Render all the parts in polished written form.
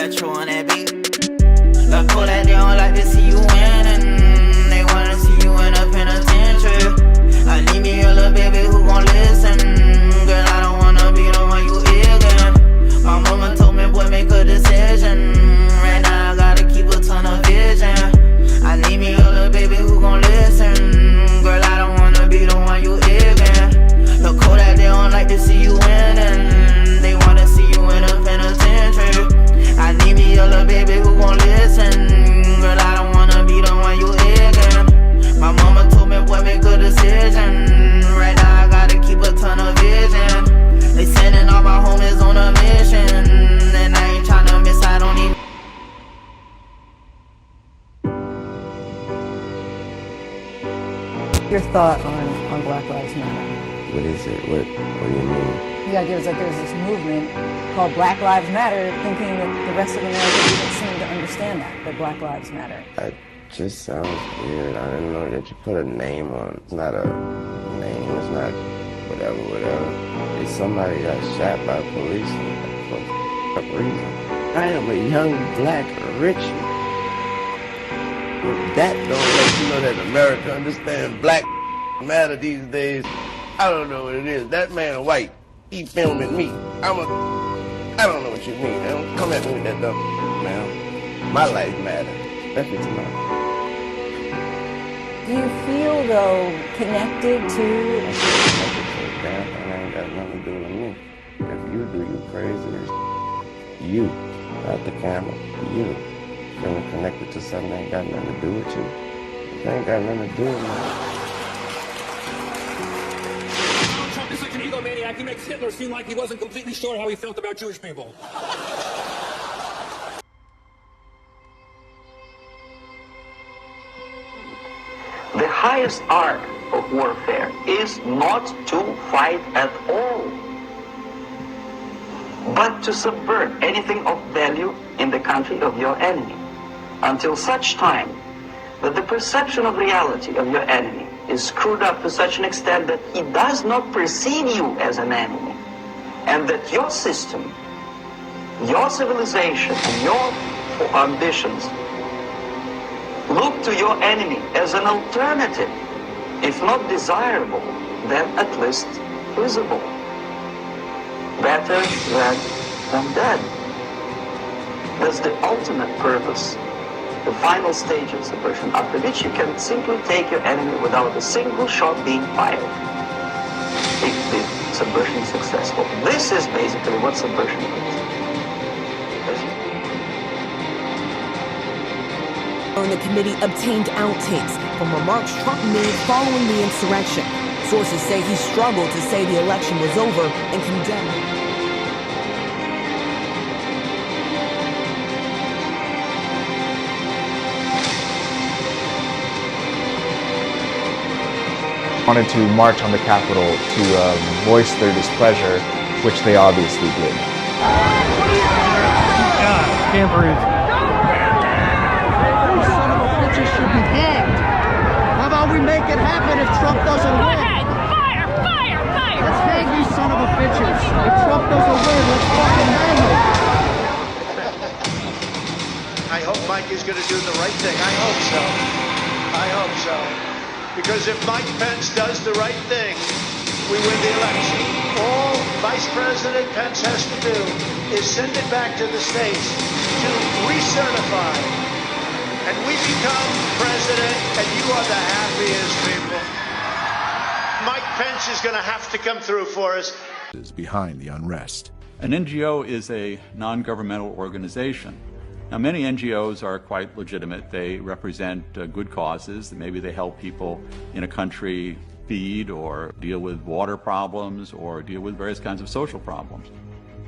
electro on that beat. Look cool that they don't like to see you winning. They wanna see you in a penitentiary. I need me a little baby who gon' listen. Girl, I don't wanna be the one you ignorant. My mama told me, boy, make a decision. Right now I gotta keep a ton of vision. I need me a little baby who gon' listen. Girl, I don't wanna be the one you ignorant. Look cool that they don't like to see you winning. They wanna see you in a penitentiary. I need me a little baby who gon' listen. Girl, I don't wanna be the one you ignorant. My mama told me, boy, make a decision. Right now I gotta keep a ton of vision. They sending all my homies on a mission, and I ain't tryna miss out on these. Your thought on Black Lives Matter? What is it? What do you mean? The idea was that there's this movement called Black Lives Matter, thinking that the rest of America didn't seem to understand that Black Lives Matter. It just sounds weird. I didn't know that you put a name on. It's not a name. It's not whatever. It's somebody got shot by police for a reason. I am a young black rich man. If that don't let you know that America understands Black matter these days, I don't know what it is. That man white, he filming me. I don't know what you mean. Don't come at me with that dumb man. My life matters, especially tonight. Do you feel, though, connected to? Damn thing ain't got nothing to do with me. If you do, you crazy as you, not the camera, you. Feeling connected to something that ain't got nothing to do with you. It ain't got nothing to do with me. Trump is such an egomaniac, he makes Hitler seem like he wasn't completely sure how he felt about Jewish people. The highest art of warfare is not to fight at all, but to subvert anything of value in the country of your enemy, until such time that the perception of reality of your enemy is screwed up to such an extent that he does not perceive you as an enemy, and that your system, your civilization, and your ambitions look to your enemy as an alternative, if not desirable, then at least visible. Better than dead. That's the ultimate purpose, the final stage of subversion, after which you can simply take your enemy without a single shot being fired, if the subversion is successful. This is basically what subversion is. The committee obtained outtakes from remarks Trump made following the insurrection. Sources say he struggled to say the election was over and condemned. Wanted to march on the Capitol to voice their displeasure, which they obviously did. Can't breathe. Should be hanged. How about we make it happen if Trump doesn't win? Go ahead. Fire. Let's hang these son of a bitches. If Trump doesn't win, let's fucking hang him. I hope Mike is going to do the right thing. I hope so. Because if Mike Pence does the right thing, we win the election. All Vice President Pence has to do is send it back to the states to recertify. And we become president, and you are the happiest people. Mike Pence is going to have to come through for us. Behind the unrest. An NGO is a non-governmental organization. Now, many NGOs are quite legitimate. They represent good causes. Maybe they help people in a country feed or deal with water problems or deal with various kinds of social problems.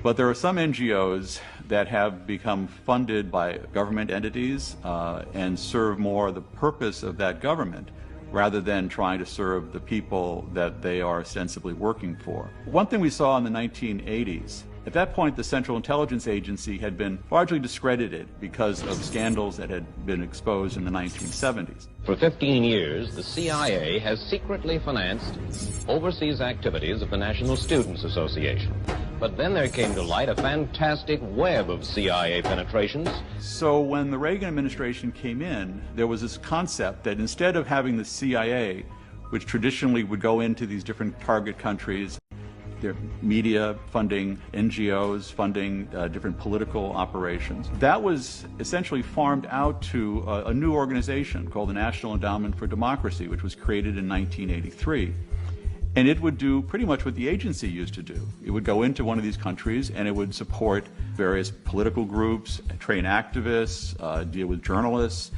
But there are some NGOs that have become funded by government entities and serve more the purpose of that government rather than trying to serve the people that they are ostensibly working for. One thing we saw in the 1980s, at that point the Central Intelligence Agency had been largely discredited because of scandals that had been exposed in the 1970s. For 15 years, the CIA has secretly financed overseas activities of the National Students Association. But then there came to light a fantastic web of CIA penetrations. So when the Reagan administration came in, there was this concept that instead of having the CIA, which traditionally would go into these different target countries, their media funding, NGOs funding different political operations, that was essentially farmed out to a new organization called the National Endowment for Democracy, which was created in 1983. And it would do pretty much what the agency used to do. It would go into one of these countries and it would support various political groups, train activists, deal with journalists,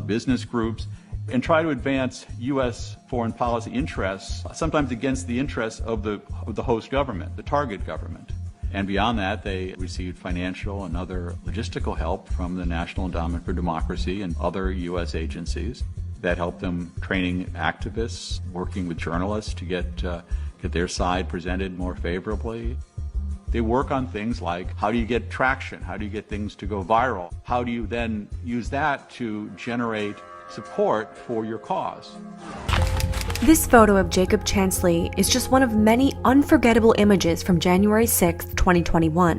business groups, and try to advance U.S. foreign policy interests, sometimes against the interests of the host government, the target government. And beyond that, they received financial and other logistical help from the National Endowment for Democracy and other U.S. agencies that helped them training activists, working with journalists to get their side presented more favorably. They work on things like, how do you get traction? How do you get things to go viral? How do you then use that to generate support for your cause? This photo of Jacob Chansley is just one of many unforgettable images from January 6, 2021.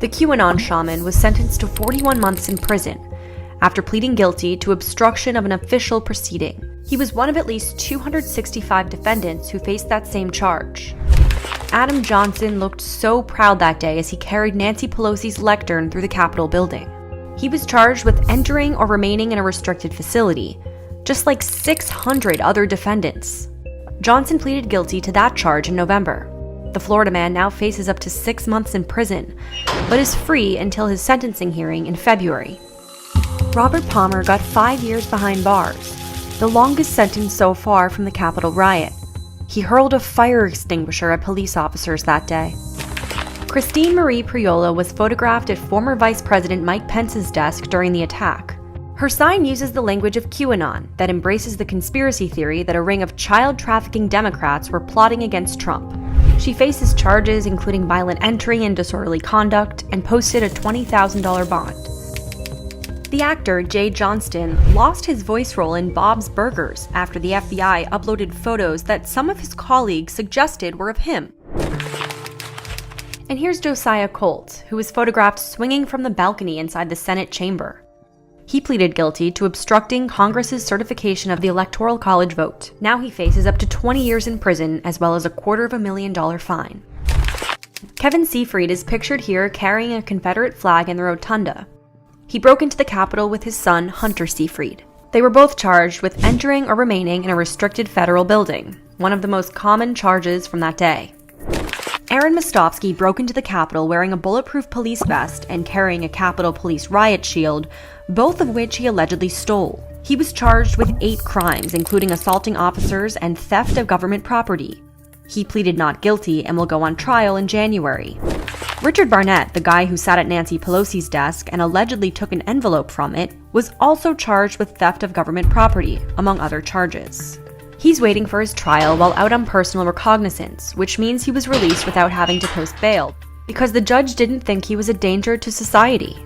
The QAnon shaman was sentenced to 41 months in prison after pleading guilty to obstruction of an official proceeding. He was one of at least 265 defendants who faced that same charge. Adam Johnson looked so proud that day as he carried Nancy Pelosi's lectern through the Capitol building. He was charged with entering or remaining in a restricted facility, just like 600 other defendants. Johnson pleaded guilty to that charge in November. The Florida man now faces up to 6 months in prison, but is free until his sentencing hearing in February. Robert Palmer got 5 years behind bars, the longest sentence so far from the Capitol riot. He hurled a fire extinguisher at police officers that day. Christine Marie Priola was photographed at former Vice President Mike Pence's desk during the attack. Her sign uses the language of QAnon that embraces the conspiracy theory that a ring of child-trafficking Democrats were plotting against Trump. She faces charges including violent entry and disorderly conduct and posted a $20,000 bond. The actor, Jay Johnston, lost his voice role in Bob's Burgers after the FBI uploaded photos that some of his colleagues suggested were of him. And here's Josiah Colt, who was photographed swinging from the balcony inside the Senate chamber. He pleaded guilty to obstructing Congress's certification of the Electoral College vote. Now he faces up to 20 years in prison as well as a $250,000 fine. Kevin Seafried is pictured here carrying a Confederate flag in the rotunda. He broke into the Capitol with his son, Hunter Seafried. They were both charged with entering or remaining in a restricted federal building, one of the most common charges from that day. Aaron Mostovsky broke into the Capitol wearing a bulletproof police vest and carrying a Capitol Police riot shield, both of which he allegedly stole. He was charged with 8 crimes, including assaulting officers and theft of government property. He pleaded not guilty and will go on trial in January. Richard Barnett, the guy who sat at Nancy Pelosi's desk and allegedly took an envelope from it, was also charged with theft of government property, among other charges. He's waiting for his trial while out on personal recognizance, which means he was released without having to post bail, because the judge didn't think he was a danger to society.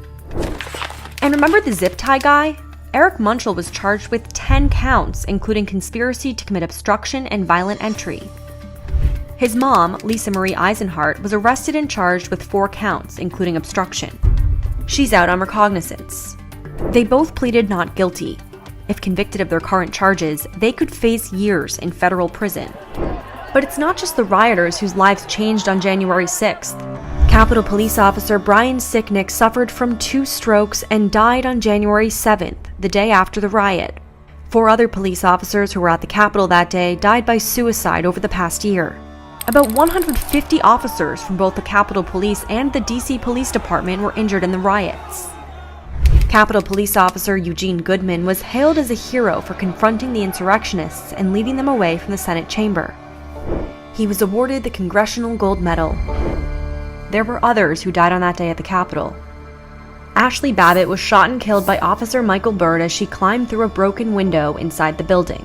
And remember the zip tie guy? Eric Munchell was charged with 10 counts, including conspiracy to commit obstruction and violent entry. His mom, Lisa Marie Eisenhart, was arrested and charged with 4 counts, including obstruction. She's out on recognizance. They both pleaded not guilty. If convicted of their current charges, they could face years in federal prison. But it's not just the rioters whose lives changed on January 6th. Capitol Police Officer Brian Sicknick suffered from 2 strokes and died on January 7th, the day after the riot. 4 other police officers who were at the Capitol that day died by suicide over the past year. About 150 officers from both the Capitol Police and the DC Police Department were injured in the riots. Capitol Police Officer Eugene Goodman was hailed as a hero for confronting the insurrectionists and leading them away from the Senate chamber. He was awarded the Congressional Gold Medal. There were others who died on that day at the Capitol. Ashley Babbitt was shot and killed by Officer Michael Byrd as she climbed through a broken window inside the building.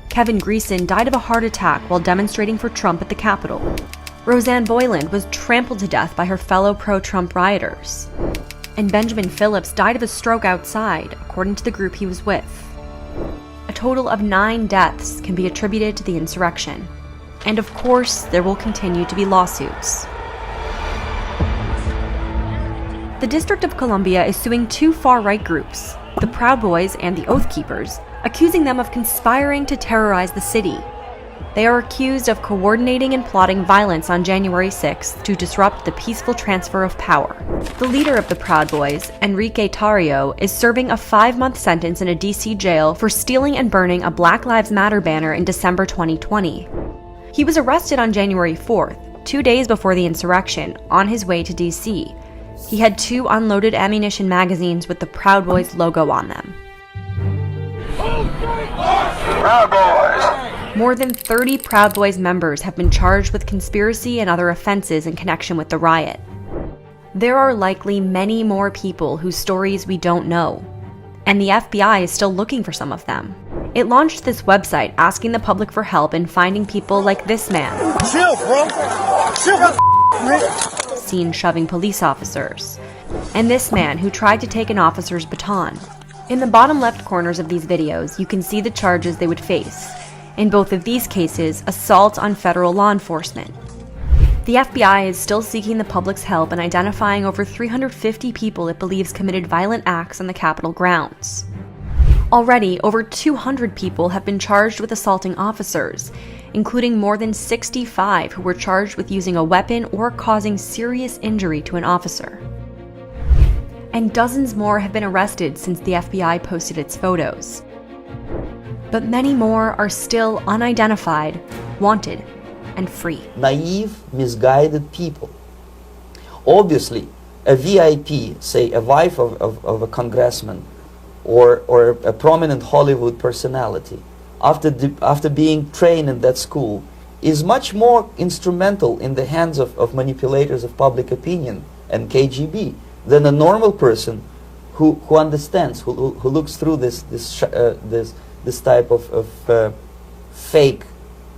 Kevin Greeson died of a heart attack while demonstrating for Trump at the Capitol. Roseanne Boyland was trampled to death by her fellow pro-Trump rioters. And Benjamin Phillips died of a stroke outside, according to the group he was with. A total of 9 deaths can be attributed to the insurrection. And of course, there will continue to be lawsuits. The District of Columbia is suing two far-right groups, the Proud Boys and the Oath Keepers, accusing them of conspiring to terrorize the city. They are accused of coordinating and plotting violence on January 6th to disrupt the peaceful transfer of power. The leader of the Proud Boys, Enrique Tarrio, is serving a 5-month sentence in a DC jail for stealing and burning a Black Lives Matter banner in December 2020. He was arrested on January 4th, 2 days before the insurrection, on his way to DC. He had 2 unloaded ammunition magazines with the Proud Boys logo on them. Proud Boys! More than 30 Proud Boys members have been charged with conspiracy and other offenses in connection with the riot. There are likely many more people whose stories we don't know, and the FBI is still looking for some of them. It launched this website asking the public for help in finding people like this man. Chill, bro. Chill. Seen shoving police officers, and this man who tried to take an officer's baton. In the bottom left corners of these videos, you can see the charges they would face. In both of these cases, assault on federal law enforcement. The FBI is still seeking the public's help in identifying over 350 people it believes committed violent acts on the Capitol grounds. Already, over 200 people have been charged with assaulting officers, including more than 65 who were charged with using a weapon or causing serious injury to an officer. And dozens more have been arrested since the FBI posted its photos. But many more are still unidentified, wanted, and free. Naive, misguided people. Obviously, a VIP, say a wife of a congressman or a prominent Hollywood personality, after being trained in that school, is much more instrumental in the hands of manipulators of public opinion and KGB than a normal person who understands, who looks through this type of fake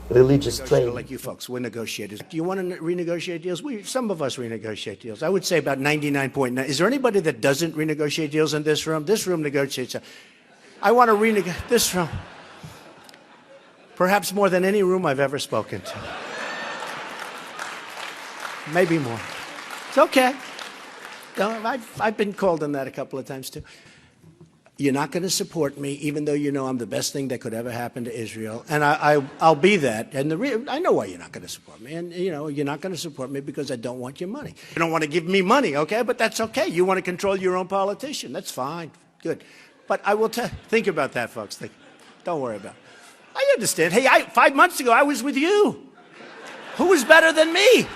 religious training. Like you folks, we're negotiators. Do you want to renegotiate deals? Some of us renegotiate deals. I would say about 99.9. Is there anybody that doesn't renegotiate deals in this room? This room negotiates. I want to renegotiate this room. Perhaps more than any room I've ever spoken to. Maybe more. It's okay. I've been called on that a couple of times too. You're not going to support me, even though you know I'm the best thing that could ever happen to Israel, and I'll be that. And I know why you're not going to support me, and you're not going to support me because I don't want your money. You don't want to give me money, okay? But that's okay. You want to control your own politician. That's fine, good. But I will think about that, folks. Don't worry about it. I understand. Hey, 5 months ago I was with you. Who was better than me?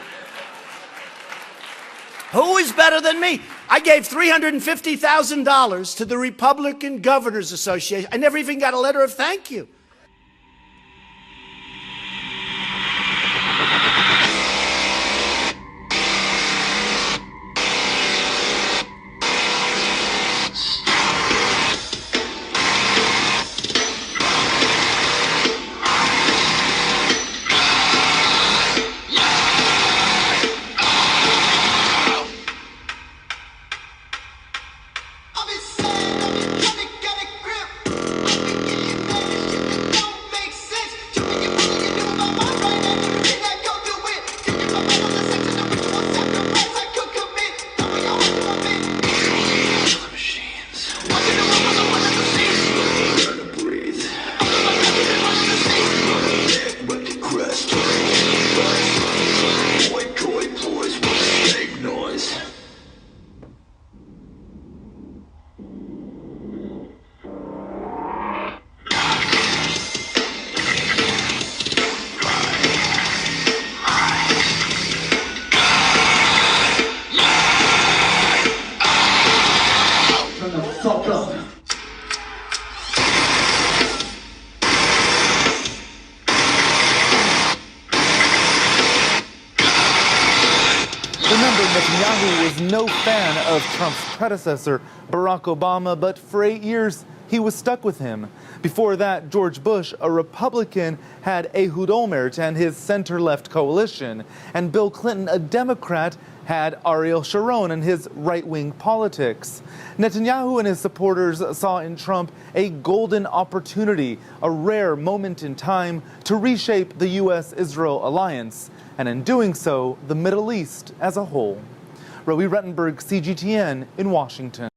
Who is better than me? I gave $350,000 to the Republican Governors Association. I never even got a letter of thank you. Netanyahu was no fan of Trump's predecessor, Barack Obama, but for 8 years, he was stuck with him. Before that, George Bush, a Republican, had Ehud Olmert and his center-left coalition, and Bill Clinton, a Democrat, had Ariel Sharon and his right-wing politics. Netanyahu and his supporters saw in Trump a golden opportunity, a rare moment in time to reshape the U.S.-Israel alliance, and in doing so, the Middle East as a whole. Rowie Rettenberg, CGTN in Washington.